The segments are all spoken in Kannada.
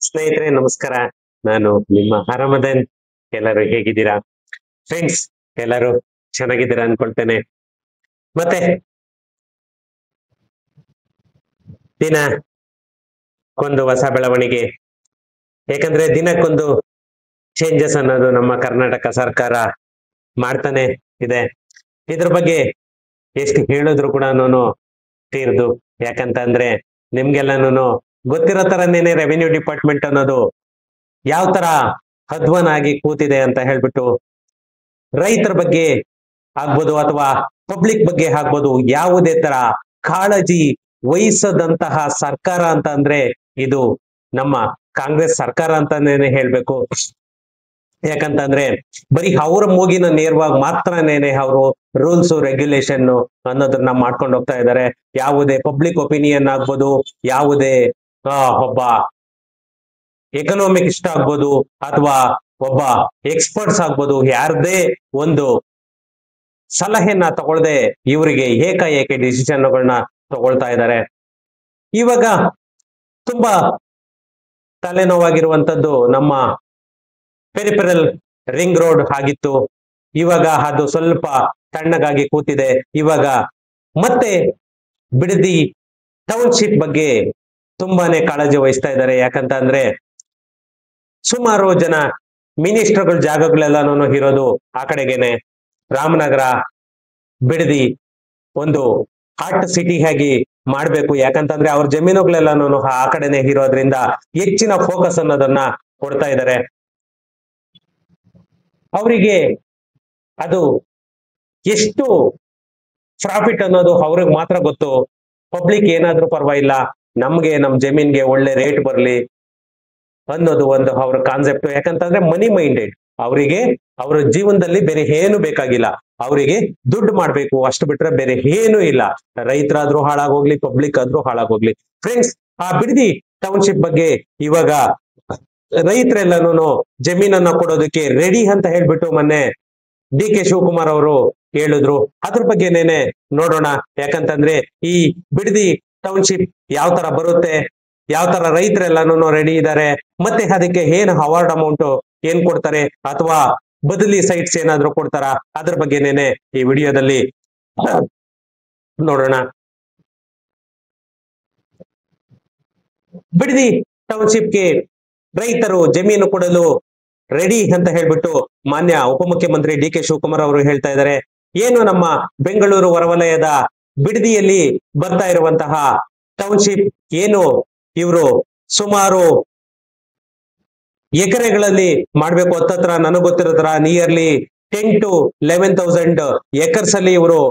ಸ್ನೇಹಿತರೆ ನಮಸ್ಕಾರ. ನಾನು ನಿಮ್ಮ ಹರಮದನ್. ಎಲ್ಲರೂ ಹೇಗಿದ್ದೀರಾ ಫ್ರೆಂಡ್ಸ್? ಎಲ್ಲರೂ ಚೆನ್ನಾಗಿದ್ದೀರಾ ಅನ್ಕೊಳ್ತೇನೆ. ಮತ್ತೆ ದಿನ ಒಂದು ಹೊಸ ಬೆಳವಣಿಗೆ, ಯಾಕಂದ್ರೆ ದಿನಕ್ಕೊಂದು ಚೇಂಜಸ್ ಅನ್ನೋದು ನಮ್ಮ ಕರ್ನಾಟಕ ಸರ್ಕಾರ ಮಾಡ್ತಾನೆ ಇದೆ. ಇದ್ರ ಬಗ್ಗೆ ಎಷ್ಟು ಹೇಳಿದ್ರು ಕೂಡ ತೀರ್ದು. ಯಾಕಂತಂದ್ರೆ ನಿಮ್ಗೆಲ್ಲಾನು ಗೊತ್ತಿರೋ ತರನೇನೆ ರೆವಿನ್ಯೂ ಡಿಪಾರ್ಟ್ಮೆಂಟ್ ಅನ್ನೋದು ಯಾವ ತರ ಹದ್ವನಾಗಿ ಕೂತಿದೆ ಅಂತ ಹೇಳ್ಬಿಟ್ಟು, ರೈತರ ಬಗ್ಗೆ ಆಗ್ಬೋದು ಅಥವಾ ಪಬ್ಲಿಕ್ ಬಗ್ಗೆ ಆಗ್ಬೋದು, ಯಾವುದೇ ತರ ಕಾಳಜಿ ವಹಿಸದಂತಹ ಸರ್ಕಾರ ಅಂತ ಅಂದ್ರೆ ಇದು ನಮ್ಮ ಕಾಂಗ್ರೆಸ್ ಸರ್ಕಾರ ಅಂತಾನೇನೆ ಹೇಳ್ಬೇಕು. ಯಾಕಂತಂದ್ರೆ ಬರೀ ಅವರ ಮೂಗಿನ ನೇರವಾಗಿ ಮಾತ್ರನೇನೆ ಅವರು ರೂಲ್ಸ್ ರೆಗ್ಯುಲೇಷನ್ ಅನ್ನೋದನ್ನ ಮಾಡ್ಕೊಂಡು ಹೋಗ್ತಾ ಇದ್ದಾರೆ. ಯಾವುದೇ ಪಬ್ಲಿಕ್ ಒಪಿನಿಯನ್ ಆಗ್ಬೋದು, ಯಾವುದೇ ಒಬ್ಬ ಎಕನಾಮಿಕ್ ಇಷ್ಟ ಆಗ್ಬೋದು ಅಥವಾ ಒಬ್ಬ ಎಕ್ಸ್ಪರ್ಟ್ಸ್ ಆಗ್ಬೋದು, ಯಾರದೇ ಒಂದು ಸಲಹೆನ ತಗೊಳ್ದೆ ಇವರಿಗೆ ಏಕಾಏಕಿ ಡಿಸಿಷನ್ಗಳನ್ನ ತಗೊಳ್ತಾ ಇದ್ದಾರೆ. ಇವಾಗ ತುಂಬಾ ತಲೆನೋವಾಗಿರುವಂತದ್ದು ನಮ್ಮ ಪೆರಿಫೆರಲ್ ರಿಂಗ್ ರೋಡ್ ಆಗಿತ್ತು. ಇವಾಗ ಅದು ಸ್ವಲ್ಪ ತಣ್ಣಗಾಗಿ ಕೂತಿದೆ. ಇವಾಗ ಮತ್ತೆ ಬಿಡದಿ ಟೌನ್ಶಿಪ್ ಬಗ್ಗೆ ತುಂಬಾನೇ ಕಾಳಜಿ ವಹಿಸ್ತಾ ಇದ್ದಾರೆ. ಯಾಕಂತ ಅಂದ್ರೆ ಸುಮಾರು ಜನ ಮಿನಿಸ್ಟರ್ಗಳ ಜಾಗಗಳೆಲ್ಲಾನು ಇರೋದು ಆ ಕಡೆಗೇನೆ. ರಾಮನಗರ ಬಿಡದಿ ಒಂದು ಹಾರ್ಟ್ ಸಿಟಿ ಆಗಿ ಮಾಡ್ಬೇಕು. ಯಾಕಂತಂದ್ರೆ ಅವ್ರ ಜಮೀನುಗಳೆಲ್ಲಾನು ಆ ಕಡೆನೆ ಇರೋದ್ರಿಂದ ಹೆಚ್ಚಿನ ಫೋಕಸ್ ಅನ್ನೋದನ್ನ ಕೊಡ್ತಾ ಇದ್ದಾರೆ. ಅವರಿಗೆ ಅದು ಎಷ್ಟು ಪ್ರಾಫಿಟ್ ಅನ್ನೋದು ಅವ್ರಿಗೆ ಮಾತ್ರ ಗೊತ್ತು. ಪಬ್ಲಿಕ್ ಏನಾದ್ರೂ ಪರವಾಗಿಲ್ಲ, ನಮ್ಗೆ ನಮ್ ಜಮೀನ್ಗೆ ಒಳ್ಳೆ ರೇಟ್ ಬರ್ಲಿ ಅನ್ನೋದು ಒಂದು ಅವ್ರ ಕಾನ್ಸೆಪ್ಟ್. ಯಾಕಂತಂದ್ರೆ ಮನಿ ಮೈಂಡೆಡ್. ಅವರಿಗೆ ಅವರ ಜೀವನದಲ್ಲಿ ಬೇರೆ ಏನು ಬೇಕಾಗಿಲ್ಲ, ಅವರಿಗೆ ದುಡ್ಡು ಮಾಡ್ಬೇಕು ಅಷ್ಟು ಬಿಟ್ರೆ ಬೇರೆ ಏನು ಇಲ್ಲ. ರೈತರಾದ್ರೂ ಹಾಳಾಗೋಗ್ಲಿ, ಪಬ್ಲಿಕ್ ಆದ್ರೂ ಹಾಳಾಗೋಗ್ಲಿ. ಫ್ರೆಂಡ್ಸ್, ಆ ಬಿಡದಿ ಟೌನ್ಶಿಪ್ ಬಗ್ಗೆ ಇವಾಗ ರೈತರೆಲ್ಲಾನು ಜಮೀನನ್ನ ಕೊಡೋದಕ್ಕೆ ರೆಡಿ ಅಂತ ಹೇಳ್ಬಿಟ್ಟು ಮೊನ್ನೆ DK ಶಿವಕುಮಾರ್ ಅವರು ಹೇಳಿದ್ರು. ಅದ್ರ ಬಗ್ಗೆನೇನೆ ನೋಡೋಣ. ಯಾಕಂತಂದ್ರೆ ಈ ಬಿಡದಿ ಟೌನ್ಶಿಪ್ ಯಾವ ತರ ಬರುತ್ತೆ, ಯಾವ ತರ ರೈತರೆಲ್ಲಾನು ರೆಡಿ ಇದ್ದಾರೆ, ಮತ್ತೆ ಅದಕ್ಕೆ ಏನ್ ಅವಾರ್ಡ್ ಅಮೌಂಟ್ ಏನ್ ಕೊಡ್ತಾರೆ ಅಥವಾ ಬದಲಿ ಸೈಟ್ಸ್ ಏನಾದ್ರು ಕೊಡ್ತಾರ, ಅದ್ರ ಬಗ್ಗೆನೇನೆ ಈ ವಿಡಿಯೋದಲ್ಲಿ ನೋಡೋಣ. ಬಿಡದಿ ಟೌನ್ಶಿಪ್ಗೆ ರೈತರು ಜಮೀನು ಕೊಡಲು ರೆಡಿ ಅಂತ ಹೇಳ್ಬಿಟ್ಟು ಮಾನ್ಯ ಉಪಮುಖ್ಯಮಂತ್ರಿ DK ಶಿವಕುಮಾರ್ ಅವರು ಹೇಳ್ತಾ ಇದ್ದಾರೆ. ಏನು ನಮ್ಮ ಬೆಂಗಳೂರು ಹೊರವಲಯದ ಬಿಡದಿಯಲ್ಲಿ ಬರ್ತಾ ಇರುವಂತಹ ಟೌನ್ಶಿಪ್ ಏನು ಇವರು ಸುಮಾರು ಎಕರೆಗಳಲ್ಲಿ ಮಾಡ್ಬೇಕು. ಹತ್ತತ್ರ ನನಗ್ ಗೊತ್ತಿರೋ ತರ ನಿಯರ್ಲಿ 10 to 11,000 ಎಕರ್ಸ್ ಅಲ್ಲಿ ಇವರು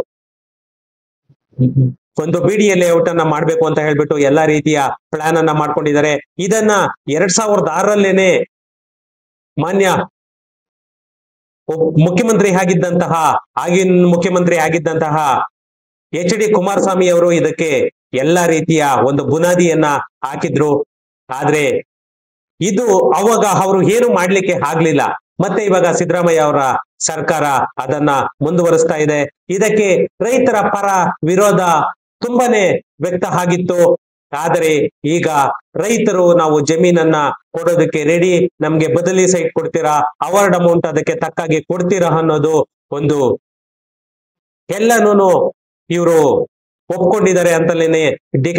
ಒಂದು BDA ಲೇಔಟ್ ಅನ್ನ ಮಾಡ್ಬೇಕು ಅಂತ ಹೇಳ್ಬಿಟ್ಟು ಎಲ್ಲಾ ರೀತಿಯ ಪ್ಲಾನ್ ಅನ್ನ ಮಾಡ್ಕೊಂಡಿದ್ದಾರೆ. ಇದನ್ನ 2006ರಲ್ಲೇನೆ ಮಾನ್ಯ ಮುಖ್ಯಮಂತ್ರಿ ಆಗಿದ್ದಂತಹ HD ಕುಮಾರಸ್ವಾಮಿ ಅವರು ಇದಕ್ಕೆ ಎಲ್ಲಾ ರೀತಿಯ ಒಂದು ಬುನಾದಿಯನ್ನ ಹಾಕಿದ್ರು. ಆದ್ರೆ ಇದು ಅವಾಗ ಅವರು ಏನು ಮಾಡ್ಲಿಕ್ಕೆ ಆಗ್ಲಿಲ್ಲ. ಮತ್ತೆ ಇವಾಗ ಸಿದ್ದರಾಮಯ್ಯ ಅವರ ಸರ್ಕಾರ ಅದನ್ನ ಮುಂದುವರಿಸ್ತಾ ಇದೆ. ಇದಕ್ಕೆ ರೈತರ ಪರ ವಿರೋಧ ತುಂಬಾನೇ ವ್ಯಕ್ತ ಆಗಿತ್ತು. ಆದರೆ ಈಗ ರೈತರು ನಾವು ಜಮೀನನ್ನ ಕೊಡೋದಕ್ಕೆ ರೆಡಿ, ನಮ್ಗೆ ಬದಲಿ ಸೈಟ್ ಕೊಡ್ತೀರಾ, ಅವಾರ್ಡ್ ಅಮೌಂಟ್ ಅದಕ್ಕೆ ತಕ್ಕಾಗಿ ಕೊಡ್ತೀರಾ ಅನ್ನೋದು ಒಂದು ಎಲ್ಲಾನು ಇವರು ಒಪ್ಕೊಂಡಿದ್ದಾರೆ ಅಂತಲೇನೆ DK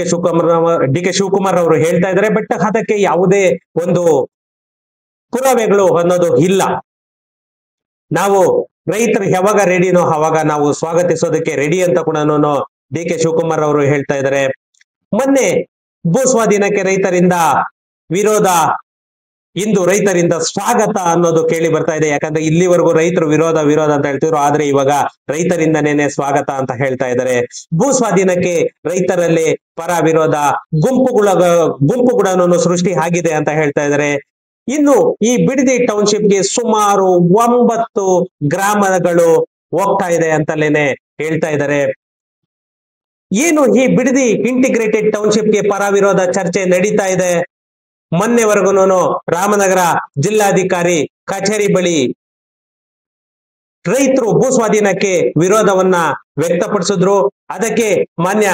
ಶಿವಕುಮಾರ್ ಅವರು ಹೇಳ್ತಾ ಇದ್ದಾರೆ. ಬಟ್ ಅದಕ್ಕೆ ಯಾವುದೇ ಒಂದು ಪುರಾವೆಗಳು ಅನ್ನೋದು ಇಲ್ಲ. ನಾವು ರೈತರು ಯಾವಾಗ ರೆಡಿನೋ ಅವಾಗ ನಾವು ಸ್ವಾಗತಿಸೋದಕ್ಕೆ ರೆಡಿ ಅಂತ ಕೂಡ DK ಶಿವಕುಮಾರ್ ಅವರು ಹೇಳ್ತಾ ಇದ್ದಾರೆ. ಮೊನ್ನೆ ಭೂ ಸ್ವಾಧೀನಕ್ಕೆ ರೈತರಿಂದ ವಿರೋಧ, ಇಂದು ರೈತರಿಂದ ಸ್ವಾಗತ ಅನ್ನೋದು ಕೇಳಿ ಬರ್ತಾ ಇದೆ. ಯಾಕಂದ್ರೆ ಇಲ್ಲಿವರೆಗೂ ರೈತರು ವಿರೋಧ ಅಂತ ಹೇಳ್ತಿದ್ರು, ಆದ್ರೆ ಇವಾಗ ರೈತರಿಂದನೇನೆ ಸ್ವಾಗತ ಅಂತ ಹೇಳ್ತಾ ಇದ್ದಾರೆ. ಭೂ ಸ್ವಾಧೀನಕ್ಕೆ ರೈತರಲ್ಲಿ ಪರ ವಿರೋಧ ಗುಂಪುಗಳನ್ನು ಸೃಷ್ಟಿ ಆಗಿದೆ ಅಂತ ಹೇಳ್ತಾ ಇದ್ದಾರೆ. ಇನ್ನು ಈ ಬಿಡದಿ ಟೌನ್ಶಿಪ್ಗೆ ಸುಮಾರು 9 ಗ್ರಾಮಗಳು ಹೋಗ್ತಾ ಇದೆ ಅಂತಲೇನೆ ಹೇಳ್ತಾ ಇದ್ದಾರೆ. ಏನು ಈ ಬಿಡದಿ ಇಂಟಿಗ್ರೇಟೆಡ್ ಟೌನ್ಶಿಪ್ಗೆ ಪರ ವಿರೋಧ ಚರ್ಚೆ ನಡೀತಾ ಇದೆ. ಮೊನ್ನೆವರೆಗೂ ರಾಮನಗರ ಜಿಲ್ಲಾಧಿಕಾರಿ ಕಚೇರಿ ಬಳಿ ರೈತರು ಭೂ ಸ್ವಾಧೀನಕ್ಕೆ ವಿರೋಧವನ್ನ ವ್ಯಕ್ತಪಡಿಸಿದ್ರು. ಅದಕ್ಕೆ ಮಾನ್ಯ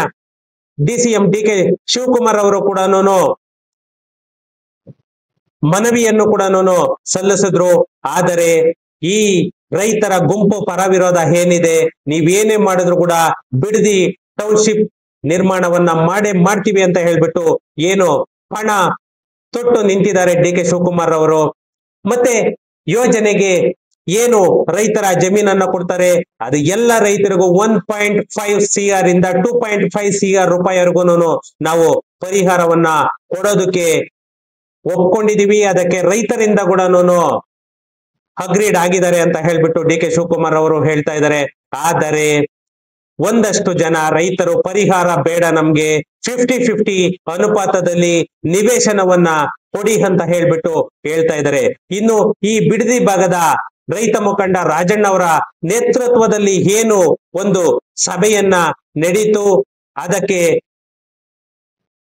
DCM DK ಶಿವಕುಮಾರ್ ಅವರು ಕೂಡ ಮನವಿಯನ್ನು ಕೂಡ ಸಲ್ಲಿಸಿದ್ರು. ಆದರೆ ಈ ರೈತರ ಗುಂಪು ಪರ ವಿರೋಧ ಏನಿದೆ, ನೀವೇನೇ ಮಾಡಿದ್ರು ಕೂಡ ಬಿಡದಿ ಟೌನ್ಶಿಪ್ ನಿರ್ಮಾಣವನ್ನ ಮಾಡ್ತೀವಿ ಅಂತ ಹೇಳ್ಬಿಟ್ಟು ಏನು ಹಣ ತೊಟ್ಟು ನಿಂತಿದ್ದಾರೆ ಡಿ ಕೆ ಶಿವಕುಮಾರ್ ಅವರು. ಮತ್ತೆ ಯೋಜನೆಗೆ ಏನು ರೈತರ ಜಮೀನನ್ನ ಕೊಡ್ತಾರೆ, ಅದು ಎಲ್ಲ ರೈತರಿಗೂ 1.5 CR ಇಂದ 2.5 CR ರೂಪಾಯಿವರೆಗೂ ನಾವು ಪರಿಹಾರವನ್ನ ಕೊಡೋದಕ್ಕೆ ಒಪ್ಕೊಂಡಿದೀವಿ. ಅದಕ್ಕೆ ರೈತರಿಂದ ಕೂಡ ಅಗ್ರೀಡ್ ಆಗಿದ್ದಾರೆ ಅಂತ ಹೇಳ್ಬಿಟ್ಟು ಡಿ ಕೆ ಶಿವಕುಮಾರ್ ಅವರು ಹೇಳ್ತಾ ಇದ್ದಾರೆ. ಆದರೆ ಒಂದಷ್ಟು ಜನ ರೈತರು ಪರಿಹಾರ ಬೇಡ, ನಮ್ಗೆ 50-50 ಅನುಪಾತದಲ್ಲಿ ನಿವೇಶನವನ್ನ ಕೊಡಿ ಅಂತ ಹೇಳ್ಬಿಟ್ಟು ಹೇಳ್ತಾ ಇದ್ದಾರೆ. ಇನ್ನು ಈ ಬಿಡದಿ ಭಾಗದ ರೈತ ಮುಖಂಡ ರಾಜಣ್ಣ ಅವರ ನೇತೃತ್ವದಲ್ಲಿ ಏನು ಒಂದು ಸಭೆಯನ್ನ ನಡೀತು, ಅದಕ್ಕೆ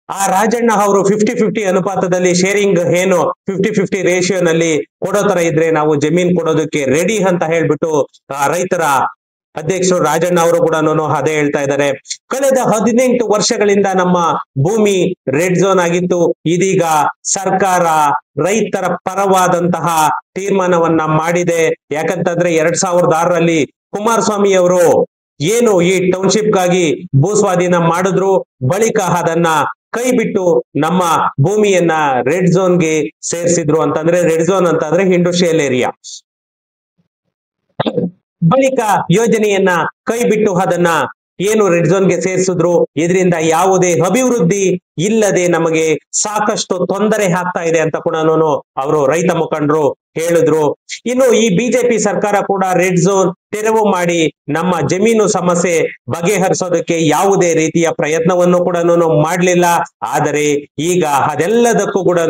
ಆ ರಾಜಣ್ಣ ಅವರು 50-50 ಅನುಪಾತದಲ್ಲಿ ಶೇರಿಂಗ್ ಏನು 50-50 ರೇಷಿಯೋನಲ್ಲಿ ಕೊಡೋ ತರ ಇದ್ರೆ ನಾವು ಜಮೀನ್ ಕೊಡೋದಕ್ಕೆ ರೆಡಿ ಅಂತ ಹೇಳ್ಬಿಟ್ಟು ಆ ರೈತರ ಅಧ್ಯಕ್ಷರು ರಾಜಣ್ಣ ಅವರು ಕೂಡ ಅದೇ ಹೇಳ್ತಾ ಇದ್ದಾರೆ. ಕಳೆದ 18 ವರ್ಷಗಳಿಂದ ನಮ್ಮ ಭೂಮಿ ರೆಡ್ ಝೋನ್ ಆಗಿತ್ತು. ಇದೀಗ ಸರ್ಕಾರ ರೈತರ ಪರವಾದಂತಹ ತೀರ್ಮಾನವನ್ನ ಮಾಡಿದೆ. ಯಾಕಂತಂದ್ರೆ 2006ರಲ್ಲಿ ಕುಮಾರಸ್ವಾಮಿ ಅವರು ಏನು ಈ ಟೌನ್ಶಿಪ್ ಗಾಗಿ ಭೂ ಸ್ವಾಧೀನ ಮಾಡಿದ್ರು, ಬಳಿಕ ಅದನ್ನ ಕೈ ಬಿಟ್ಟು ನಮ್ಮ ಭೂಮಿಯನ್ನ ರೆಡ್ ಝೋನ್ಗೆ ಸೇರಿಸಿದ್ರು. ಅಂತಂದ್ರೆ ರೆಡ್ ಝೋನ್ ಅಂತಂದ್ರೆ ಇಂಡಸ್ಟ್ರಿಯಲ್ ಏರಿಯಾ. ಬಳಿಕ ಯೋಜನೆಯನ್ನ ಕೈ ಬಿಟ್ಟು ಅದನ್ನ ಏನು ರೆಡ್ ಝೋನ್ಗೆ ಸೇರಿಸಿದ್ರು. ಇದರಿಂದ ಯಾವುದೇ ಅಭಿವೃದ್ಧಿ ಇಲ್ಲದೆ ನಮಗೆ ಸಾಕಷ್ಟು ತೊಂದರೆ ಆಗ್ತಾ ಇದೆ ಅಂತ ಕೂಡ ಅವರು ರೈತ ಮುಖಂಡರು ಹೇಳಿದ್ರು. ಇನ್ನು ಈ ಬಿಜೆಪಿ ಸರ್ಕಾರ ಕೂಡ ರೆಡ್ ಝೋನ್ ತೆರವು ಮಾಡಿ ನಮ್ಮ ಜಮೀನು ಸಮಸ್ಯೆ ಬಗೆಹರಿಸೋದಕ್ಕೆ ಯಾವುದೇ ರೀತಿಯ ಪ್ರಯತ್ನವನ್ನು ಕೂಡ ಮಾಡ್ಲಿಲ್ಲ. ಆದರೆ ಈಗ ಅದೆಲ್ಲದಕ್ಕೂ ಕೂಡ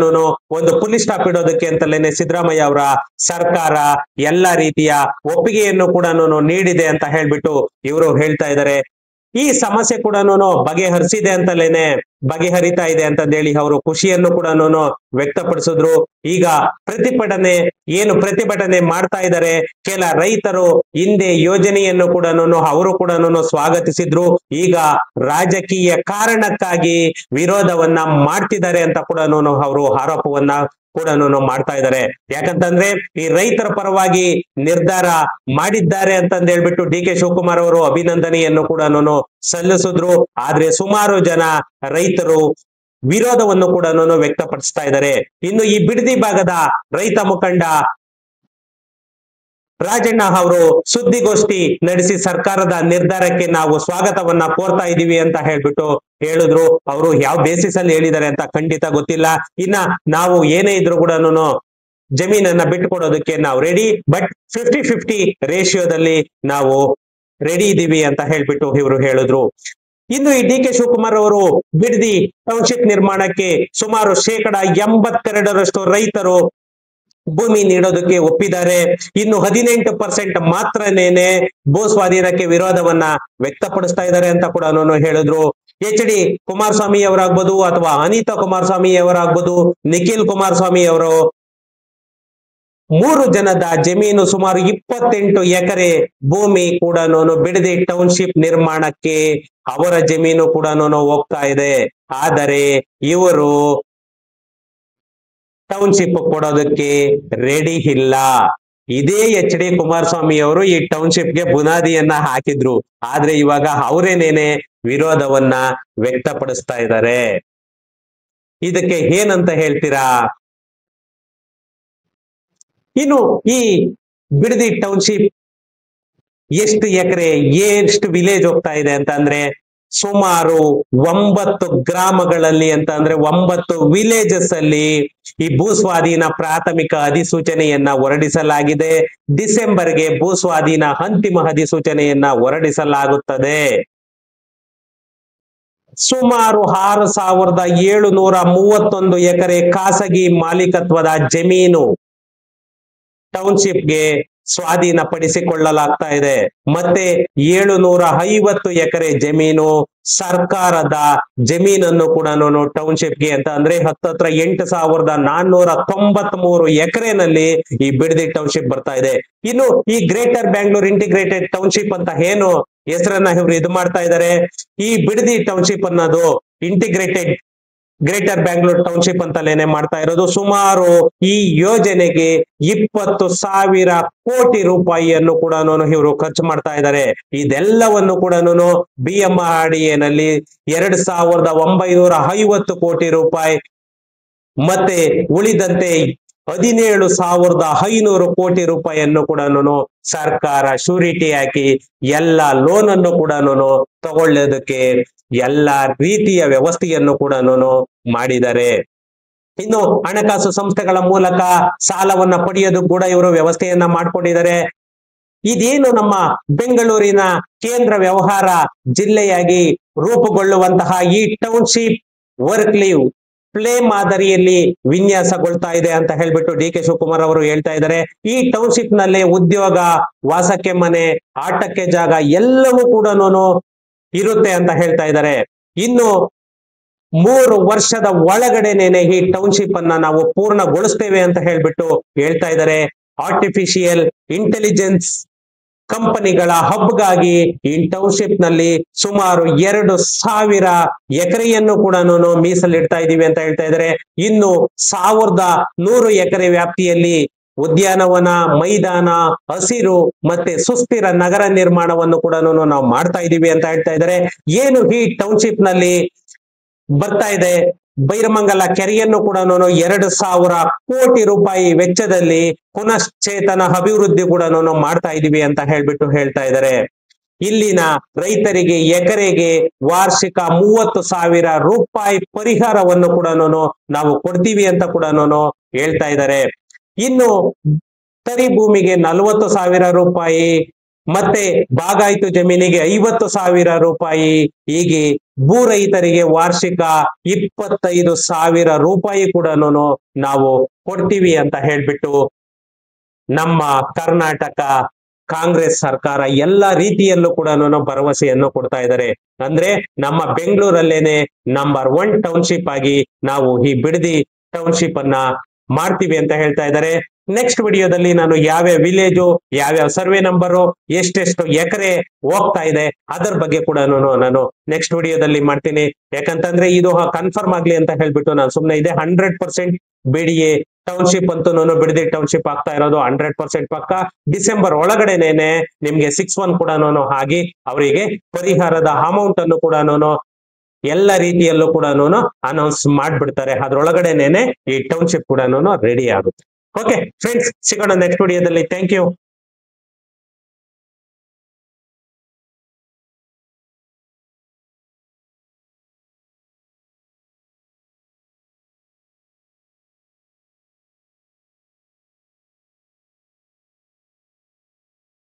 ಒಂದು ಪುಲಿಸ್ ಸ್ಟಾಪ್ ಇಡೋದಕ್ಕೆ ಅಂತಲೇನೆ ಸಿದ್ದರಾಮಯ್ಯ ಅವರ ಸರ್ಕಾರ ಎಲ್ಲ ರೀತಿಯ ಒಪ್ಪಿಗೆಯನ್ನು ಕೂಡ ನೀಡಿದೆ ಅಂತ ಹೇಳ್ಬಿಟ್ಟು ಇವರು ಹೇಳ್ತಾ ಇದ್ದಾರೆ. ಈ ಸಮಸ್ಯೆ ಕೂಡ ಬಗೆಹರಿಸಿದೆ ಅಂತಲೇನೆ ಬಗೆಹರಿತಾ ಇದೆ ಅಂತಂದೇಳಿ ಅವರು ಖುಷಿಯನ್ನು ಕೂಡ ವ್ಯಕ್ತಪಡಿಸಿದ್ರು. ಈಗ ಪ್ರತಿಭಟನೆ ಮಾಡ್ತಾ ಇದ್ದಾರೆ. ಕೆಲ ರೈತರು ಹಿಂದೆ ಯೋಜನೆಯನ್ನು ಕೂಡ ಅವರು ಕೂಡ ಸ್ವಾಗತಿಸಿದ್ರು. ಈಗ ರಾಜಕೀಯ ಕಾರಣಕ್ಕಾಗಿ ವಿರೋಧವನ್ನ ಮಾಡ್ತಿದ್ದಾರೆ ಅಂತ ಕೂಡ ಅವರು ಆರೋಪವನ್ನ ಕೂಡ ಮಾಡ್ತಾ ಇದ್ದಾರೆ. ಯಾಕಂತಂದ್ರೆ ಈ ರೈತರ ಪರವಾಗಿ ನಿರ್ಧಾರ ಮಾಡಿದ್ದಾರೆ ಅಂತಂದ ಹೇಳ್ಬಿಟ್ಟು ಡಿ ಕೆ ಶಿವಕುಮಾರ್ ಅವರು ಅಭಿನಂದನೆಯನ್ನು ಕೂಡ ಸಲ್ಲಿಸಿದ್ರು. ಆದ್ರೆ ಸುಮಾರು ಜನ ರೈತರು ವಿರೋಧವನ್ನು ಕೂಡ ವ್ಯಕ್ತಪಡಿಸ್ತಾ ಇದ್ದಾರೆ. ಇನ್ನು ಈ ಬಿಡದಿ ಭಾಗದ ರೈತ ಮುಖಂಡ ರಾಜಣ್ಣ ಅವರು ಸುದ್ದಿಗೋಷ್ಠಿ ನಡೆಸಿ ಸರ್ಕಾರದ ನಿರ್ಧಾರಕ್ಕೆ ನಾವು ಸ್ವಾಗತವನ್ನ ಕೋರ್ತಾ ಇದೀವಿ ಅಂತ ಹೇಳ್ಬಿಟ್ಟು ಹೇಳಿದ್ರು. ಅವರು ಯಾವ ಬೇಸಿಸ್ ಅಲ್ಲಿ ಹೇಳಿದ್ದಾರೆ ಅಂತ ಖಂಡಿತ ಗೊತ್ತಿಲ್ಲ. ಇನ್ನ ನಾವು ಏನೇ ಇದ್ರು ಕೂಡ ಜಮೀನನ್ನ ಬಿಟ್ಟುಕೊಡೋದಕ್ಕೆ ನಾವು ರೆಡಿ, ಬಟ್ 50-50 ರೇಷಿಯೋದಲ್ಲಿ ನಾವು ರೆಡಿ ಇದೀವಿ ಅಂತ ಹೇಳ್ಬಿಟ್ಟು ಇವರು ಹೇಳಿದ್ರು. ಇನ್ನು ಈ ಡಿ ಕೆ ಶಿವಕುಮಾರ್ ಅವರು ಬಿಡದಿ ಟೌನ್ಶಿಪ್ ನಿರ್ಮಾಣಕ್ಕೆ ಸುಮಾರು 82% ರೈತರು ಭೂಮಿ ನೀಡೋದಕ್ಕೆ ಒಪ್ಪಿದ್ದಾರೆ. ಇನ್ನು 18% ಮಾತ್ರನೇನೆ ಭೂ ಸ್ವಾಧೀನಕ್ಕೆ ವಿರೋಧವನ್ನ ವ್ಯಕ್ತಪಡಿಸ್ತಾ ಇದ್ದಾರೆ ಅಂತ ಕೂಡ ಹೇಳಿದ್ರು. ಎಚ್ ಡಿ ಕುಮಾರಸ್ವಾಮಿ ಅವರಾಗ್ಬೋದು ಅಥವಾ ಅನಿತಾ ಕುಮಾರಸ್ವಾಮಿ ಅವರಾಗ್ಬೋದು, ನಿಖಿಲ್ ಕುಮಾರಸ್ವಾಮಿ ಅವರು 3 ಜನದ ಜಮೀನು ಸುಮಾರು 28 ಎಕರೆ ಭೂಮಿ ಕೂಡ ಬಿಡದಿ ಟೌನ್ಶಿಪ್ ನಿರ್ಮಾಣಕ್ಕೆ ಅವರ ಜಮೀನು ಕೂಡ ಹೋಗ್ತಾ ಇದೆ. ಆದರೆ ಇವರು ಟೌನ್ಶಿಪ್ ಕೊಡೋದಕ್ಕೆ ರೆಡಿ ಇಲ್ಲ. ಇದೇ ಎಚ್ ಡಿ ಕುಮಾರಸ್ವಾಮಿ ಅವರು ಈ ಟೌನ್ಶಿಪ್ಗೆ ಬುನಾದಿಯನ್ನ ಹಾಕಿದ್ರು. ಆದ್ರೆ ಇವಾಗ ಅವರೇನೇನೆ ವಿರೋಧವನ್ನ ವ್ಯಕ್ತಪಡಿಸ್ತಾ ಇದ್ದಾರೆ. ಇದಕ್ಕೆ ಏನಂತ ಹೇಳ್ತೀರಾ? ಇನ್ನು ಈ ಬಿಡದಿ ಟೌನ್ಶಿಪ್ ಎಷ್ಟು ಎಕರೆ ಎಷ್ಟು ವಿಲೇಜ್ ಹೋಗ್ತಾ ಇದೆ ಅಂತ ಅಂದ್ರೆ ಸುಮಾರು 9 ಗ್ರಾಮಗಳಲ್ಲಿ ಅಂತ ಅಂದ್ರೆ 9 ವಿಲೇಜಸ್ ಅಲ್ಲಿ ಈ ಭೂಸ್ವಾಧೀನ ಪ್ರಾಥಮಿಕ ಅಧಿಸೂಚನೆಯನ್ನ ಹೊರಡಿಸಲಾಗಿದೆ. ಡಿಸೆಂಬರ್ಗೆ ಭೂಸ್ವಾಧೀನ ಅಂತಿಮ ಅಧಿಸೂಚನೆಯನ್ನ ಹೊರಡಿಸಲಾಗುತ್ತದೆ. ಸುಮಾರು 6731 ಎಕರೆ ಖಾಸಗಿ ಮಾಲೀಕತ್ವದ ಜಮೀನು ಟೌನ್ಶಿಪ್ಗೆ ಸ್ವಾಧೀನ ಪಡಿಸಿಕೊಳ್ಳಲಾಗ್ತಾ ಇದೆ. ಮತ್ತೆ 750 ಎಕರೆ ಜಮೀನು ಸರ್ಕಾರದ ಜಮೀನನ್ನು ಕೂಡ ಟೌನ್ಶಿಪ್ಗೆ ಅಂತ ಅಂದ್ರೆ ಹತ್ತತ್ರ 8493 ಎಕರೆನಲ್ಲಿ ಈ ಬಿಡದಿ ಟೌನ್ಶಿಪ್ ಬರ್ತಾ ಇದೆ. ಇನ್ನು ಈ ಗ್ರೇಟರ್ ಬ್ಯಾಂಗ್ಳೂರ್ ಇಂಟಿಗ್ರೇಟೆಡ್ ಟೌನ್ಶಿಪ್ ಅಂತ ಏನು ಹೆಸರನ್ನ ಇವರು ಇದು ಮಾಡ್ತಾ ಇದ್ದಾರೆ, ಈ ಬಿಡದಿ ಟೌನ್ಶಿಪ್ ಅನ್ನೋದು ಇಂಟಿಗ್ರೇಟೆಡ್ ಗ್ರೇಟರ್ ಬ್ಯಾಂಗ್ಳೂರ್ ಟೌನ್ಶಿಪ್ ಅಂತಲೇನೆ ಮಾಡ್ತಾ ಇರೋದು. ಸುಮಾರು ಈ ಯೋಜನೆಗೆ 20,000 ಕೋಟಿ ರೂಪಾಯಿಯನ್ನು ಕೂಡ ಇವರು ಖರ್ಚು ಮಾಡ್ತಾ ಇದ್ದಾರೆ. ಇದೆಲ್ಲವನ್ನು ಕೂಡ BMRDA ನಲ್ಲಿ 2,950 ಕೋಟಿ ರೂಪಾಯಿ ಮತ್ತೆ ಉಳಿದಂತೆ 17,500 ಕೋಟಿ ರೂಪಾಯಿಯನ್ನು ಕೂಡ ಸರ್ಕಾರ ಶ್ಯೂರಿಟಿ ಹಾಕಿ ಎಲ್ಲ ಲೋನ್ ಅನ್ನು ಕೂಡ ತಗೊಳ್ಳೋದಕ್ಕೆ ಎಲ್ಲ ರೀತಿಯ ವ್ಯವಸ್ಥೆಯನ್ನು ಕೂಡ ಮಾಡಿದ್ದಾರೆ. ಇನ್ನು ಹಣಕಾಸು ಸಂಸ್ಥೆಗಳ ಮೂಲಕ ಸಾಲವನ್ನ ಪಡೆಯೋದು ಕೂಡ ಇವರು ವ್ಯವಸ್ಥೆಯನ್ನ ಮಾಡ್ಕೊಂಡಿದ್ದಾರೆ. ಇದೇನು ನಮ್ಮ ಬೆಂಗಳೂರಿನ ಕೇಂದ್ರ ವ್ಯವಹಾರ ಜಿಲ್ಲೆಯಾಗಿ ರೂಪುಗೊಳ್ಳುವಂತಹ ಈ ಟೌನ್ಶಿಪ್ ವರ್ಕ್ ಲೀವ್ ಪ್ಲೇ ಮಾದರಿಯಲ್ಲಿ ವಿನ್ಯಾಸಗೊಳ್ತಾ ಇದೆ ಅಂತ ಹೇಳ್ಬಿಟ್ಟು DK ಶಿವಕುಮಾರ್ ಅವರು ಹೇಳ್ತಾ ಇದ್ದಾರೆ. ಈ ಟೌನ್ಶಿಪ್ ನಲ್ಲಿ ಉದ್ಯೋಗ, ವಾಸಕ್ಕೆ ಮನೆ, ಆಟಕ್ಕೆ ಜಾಗ ಎಲ್ಲವೂ ಕೂಡ ಇರುತ್ತೆ ಅಂತ ಹೇಳ್ತಾ ಇದ್ದಾರೆ. ಇನ್ನು 3 ವರ್ಷದ ಒಳಗಡೆನೇನೆ ಈ ಟೌನ್ಶಿಪ್ ಅನ್ನ ನಾವು ಪೂರ್ಣಗೊಳಿಸ್ತೇವೆ ಅಂತ ಹೇಳ್ಬಿಟ್ಟು ಹೇಳ್ತಾ ಇದ್ದಾರೆ. ಆರ್ಟಿಫಿಷಿಯಲ್ ಇಂಟೆಲಿಜೆನ್ಸ್ ಕಂಪನಿಗಳ ಹಬ್ಗಾಗಿ ಈ ಟೌನ್ಶಿಪ್ ನಲ್ಲಿ ಸುಮಾರು 2,000 ಎಕರೆಯನ್ನು ಕೂಡ ಮೀಸಲಿಡ್ತಾ ಇದೀವಿ ಅಂತ ಹೇಳ್ತಾ ಇದ್ದಾರೆ. ಇನ್ನು 1,100 ಎಕರೆ ವ್ಯಾಪ್ತಿಯಲ್ಲಿ ಉದ್ಯಾನವನ, ಮೈದಾನ, ಹಸಿರು ಮತ್ತೆ ಸುಸ್ಥಿರ ನಗರ ನಿರ್ಮಾಣವನ್ನು ಕೂಡ ನಾವು ಮಾಡ್ತಾ ಇದೀವಿ ಅಂತ ಹೇಳ್ತಾ ಇದ್ದಾರೆ. ಏನು ಈ ಟೌನ್ಶಿಪ್ ನಲ್ಲಿ ಬರ್ತಾ ಇದೆ, ಬೈರಮಂಗಲ ಕೆರೆಯನ್ನು ಕೂಡ 2,000 ಕೋಟಿ ರೂಪಾಯಿ ವೆಚ್ಚದಲ್ಲಿ ಪುನಶ್ಚೇತನ ಅಭಿವೃದ್ಧಿ ಕೂಡ ಮಾಡ್ತಾ ಇದೀವಿ ಅಂತ ಹೇಳ್ಬಿಟ್ಟು ಹೇಳ್ತಾ ಇದ್ದಾರೆ. ಇಲ್ಲಿನ ರೈತರಿಗೆ ಎಕರೆಗೆ ವಾರ್ಷಿಕ 30,000 ರೂಪಾಯಿ ಪರಿಹಾರವನ್ನು ಕೂಡ ನಾವು ಕೊಡ್ತೀವಿ ಅಂತ ಕೂಡ ಹೇಳ್ತಾ ಇದ್ದಾರೆ. ಇನ್ನು ತರಿ ಭೂಮಿಗೆ 40,000 ರೂಪಾಯಿ ಮತ್ತೆ ಬಾಗಾಯ್ತು ಜಮೀನಿಗೆ 50,000 ರೂಪಾಯಿ, ಹೀಗೆ ಭೂ ರೈತರಿಗೆ ವಾರ್ಷಿಕ 25,000 ರೂಪಾಯಿ ಕೂಡ ನಾವು ಕೊಡ್ತೀವಿ ಅಂತ ಹೇಳ್ಬಿಟ್ಟು ನಮ್ಮ ಕರ್ನಾಟಕ ಕಾಂಗ್ರೆಸ್ ಸರ್ಕಾರ ಎಲ್ಲ ರೀತಿಯಲ್ಲೂ ಕೂಡ ಭರವಸೆಯನ್ನು ಕೊಡ್ತಾ ಇದ್ದಾರೆ. ಅಂದ್ರೆ ನಮ್ಮ ಬೆಂಗಳೂರಲ್ಲೇನೆ ನಂಬರ್ 1 ಟೌನ್ಶಿಪ್ ಆಗಿ ನಾವು ಈ ಬಿಡದಿ ಟೌನ್ಶಿಪ್ ಅನ್ನ ಮಾಡ್ತೀವಿ ಅಂತ ಹೇಳ್ತಾ ಇದ್ದಾರೆ. ನೆಕ್ಸ್ಟ್ ವಿಡಿಯೋದಲ್ಲಿ ನಾನು ಯಾವ್ಯಾವ ವಿಲೇಜು, ಯಾವ್ಯಾವ ಸರ್ವೆ ನಂಬರು, ಎಷ್ಟೆಷ್ಟು ಎಕರೆ ಹೋಗ್ತಾ ಇದೆ ಅದರ ಬಗ್ಗೆ ಕೂಡ ನಾನು ನೆಕ್ಸ್ಟ್ ವಿಡಿಯೋದಲ್ಲಿ ಮಾಡ್ತೀನಿ. ಯಾಕಂತಂದ್ರೆ ಇದು ಕನ್ಫರ್ಮ್ ಆಗ್ಲಿ ಅಂತ ಹೇಳ್ಬಿಟ್ಟು ನಾನು ಸುಮ್ಮನೆ ಇದೆ. 100% BDA ಟೌನ್ಶಿಪ್ ಅಂತೂ ಬಿಡದಿ ಟೌನ್ಶಿಪ್ ಆಗ್ತಾ ಇರೋದು 100% ಪಕ್ಕ. ಡಿಸೆಂಬರ್ ಒಳಗಡೆನೇನೆ ನಿಮ್ಗೆ 6-1 ಕೂಡ ಆಗಿ ಅವರಿಗೆ ಪರಿಹಾರದ ಅಮೌಂಟ್ ಅನ್ನು ಕೂಡ ಎಲ್ಲ ರೀತಿಯಲ್ಲೂ ಕೂಡ ಅನೌನ್ಸ್ ಮಾಡ್ಬಿಡ್ತಾರೆ. ಅದ್ರೊಳಗಡೆನೇನೆ ಈ ಟೌನ್ಶಿಪ್ ಕೂಡ ರೆಡಿ ಆಗುತ್ತೆ. ಓಕೆ ಫ್ರೆಂಡ್ಸ್, ಸಿಗೋಣ ನೆಕ್ಸ್ಟ್ ವಿಡಿಯೋದಲ್ಲಿ. Thank you.